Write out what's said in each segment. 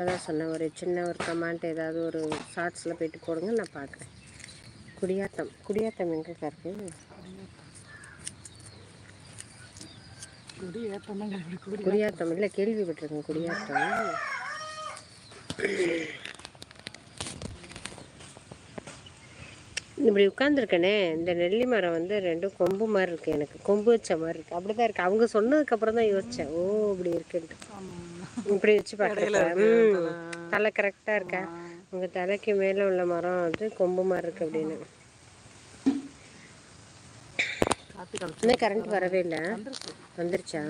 அதான் சொன்னேன், ஒரு சின்ன ஒரு கமெண்ட் ஏதாவது ஒரு ஷார்ட்ஸில் போயிட்டு போடுங்க, நான் பார்க்குறேன். குடியாத்தம் எங்கக்கா இருக்கு? குடியாத்தம் இல்லை, கேள்விப்பட்டிருக்கேன் குடியாத்தம். இப்படி உட்காந்துருக்கேனே, இந்த நெல்லி மரம் வந்து ரெண்டும் கொம்பு மாதிரி இருக்கு, எனக்கு கொம்பு வச்ச மாதிரி இருக்கு. அப்படிதான் இருக்கு. அவங்க சொன்னதுக்கு அப்புறம் தான் யோசிச்சேன், ஓ இப்படி இருக்குன்ட்டு. இப்படி வச்சு பார்க்குறப்ப தலை கரெக்டாக இருக்கா? உங்க தலைக்கு மேலே உள்ள மரம் வந்து கொம்பு மாதிரி இருக்கு அப்படின்னு. இன்னும் கரண்ட் வரவே இல்லை. வந்துருச்சா?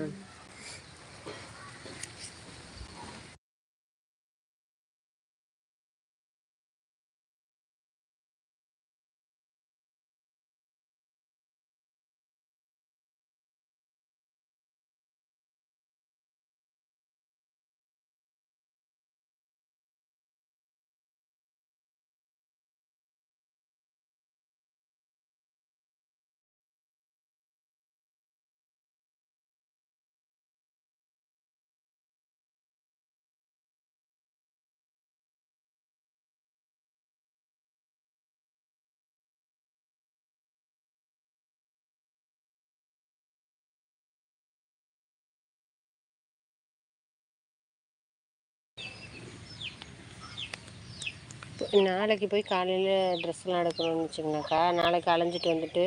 நாளைக்கு போய் காலையில் ட்ரெஸ்லாம் எடுக்கணும்னு வச்சுக்கோங்கக்கா. நாளைக்கு அலைஞ்சிட்டு வந்துட்டு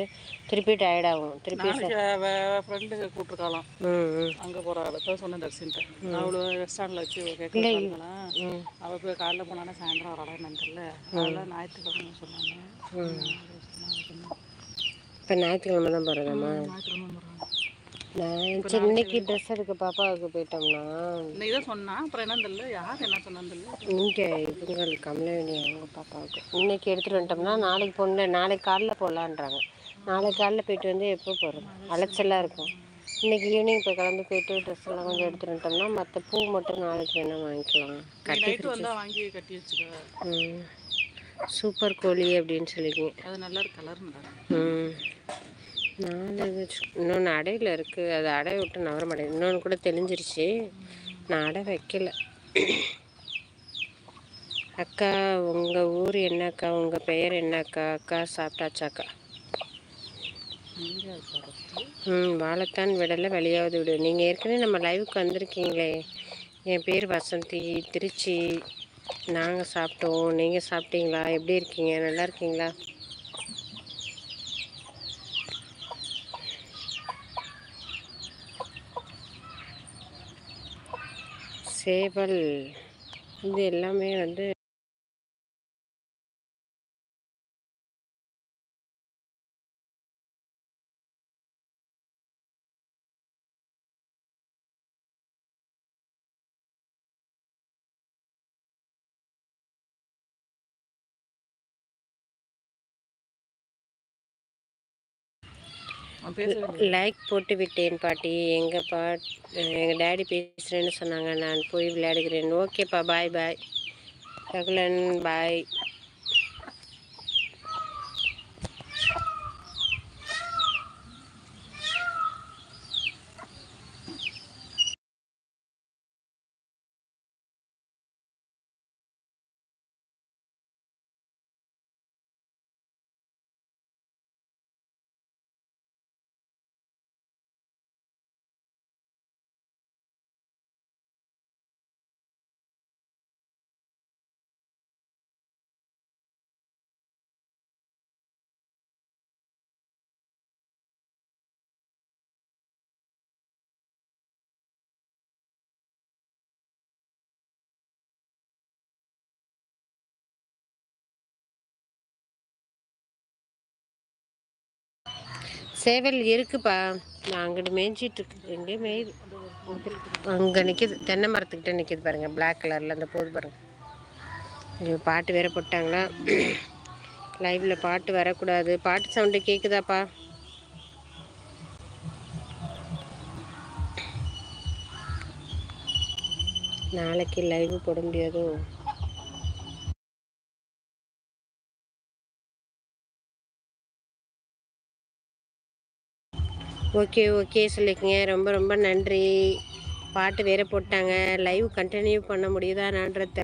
திருப்பி டயர்ட் ஆகும். திருப்பி ஃப்ரெண்டு கூப்பிட்டுருக்கலாம். அங்கே போகிற இடத்த சொன்ன தரிசின்ட்டேன். அவ்வளோ ரெஸ்டாரண்ட்டில் வச்சு கேட்கலாம். அவள் போய் காலையில் போனான்னா சாயந்தரம் வர இடம் தெரியல. அதெல்லாம் ஞாயிற்றுக்கிழமை சொன்னாங்க. இப்போ ஞாயிற்றுக்கிழமை தான் போகிறதாம்மா? ஞாயிற்றுக்கிழமை போகிறாங்க. சரி, இன்னைக்கு ட்ரெஸ் எடுக்க பாப்பாவுக்கு போயிட்டோம்னா இன்னைக்கு தான் சொன்னா. அப்புறம் என்ன தெரியல, யார் என்ன சொன்னான்னு தெரியல. இங்கே இவங்களுக்கு கமலவேணி அவங்க பாப்பாவுக்கு இன்னைக்கு எடுத்துகிட்டு வந்துட்டோம்னா நாளைக்கு போகல, நாளைக்கு காலைல போகலான்றாங்க. நாளைக்கு காலைல போயிட்டு வந்து எப்போ போகிறது? அலைச்சலாக இருக்கும். இன்னைக்கு ஈவினிங் இப்போ கிளம்பி போயிட்டு ட்ரெஸ் எல்லாம் கொஞ்சம் எடுத்துகிட்டு வந்துட்டோம்னா மற்ற பூ மட்டும் நாளைக்கு வேணால் வாங்கிக்கலாம். கட்டி வந்தால் வாங்கி கட்டி வச்சுக்க. சூப்பர் கோழி அப்படின்னு சொல்லிங்க. அது நல்லா இருக்கு, கலர். இன்னொன்று அடையில் இருக்குது, அது அடை விட்டு நவர மாட்டேன். இன்னொன்று கூட தெளிஞ்சிருச்சு, நான் அடை வைக்கல. அக்கா உங்கள் ஊர் என்னக்கா? உங்கள் பெயர் என்னக்கா? அக்கா சாப்பிட்டாச்சாக்கா? வாழைத்தான் விடலை, வெளியாவது விடு. நீங்கள் ஏற்கனவே நம்ம லைவுக்கு வந்திருக்கீங்களே. என் பேர் வசந்தி, திருச்சி. நாங்கள் சாப்பிட்டோம், நீங்கள் சாப்பிட்டீங்களா? எப்படி இருக்கீங்க? நல்லா இருக்கீங்களா? சேவல் இது எல்லாமே வந்து லைக் போட்டு விட்டேன் பாட்டி. எங்கள் டேடி பேசுகிறேன்னு சொன்னாங்க, நான் போய் விளையாடுகிறேன். ஓகேப்பா, பாய் பாய் ரகுலன், பாய். சேவல் இருக்குப்பா, நான் அங்கிட்டு மேய்ஞ்சிட்டு இருக்கு. எங்கேயும் மேயுது, அங்கே நிற்கிது, தென்னை மரத்துக்கிட்ட நிற்கிது பாருங்க, பிளாக் கலரில் அந்த போது பாருங்க. ஐயோ, பாட்டு வேற போட்டாங்களா? லைவில் பாட்டு வரக்கூடாது. பாட்டு சவுண்டு கேட்குதாப்பா? நாளைக்கு லைவ் போட முடியாதோ? ஓகே ஓகே சொல்லிக்கங்க. ரொம்ப ரொம்ப நன்றி. பாட்டு வேற போட்டாங்க. லைவ் கண்டினியூ பண்ண முடியுதான்றது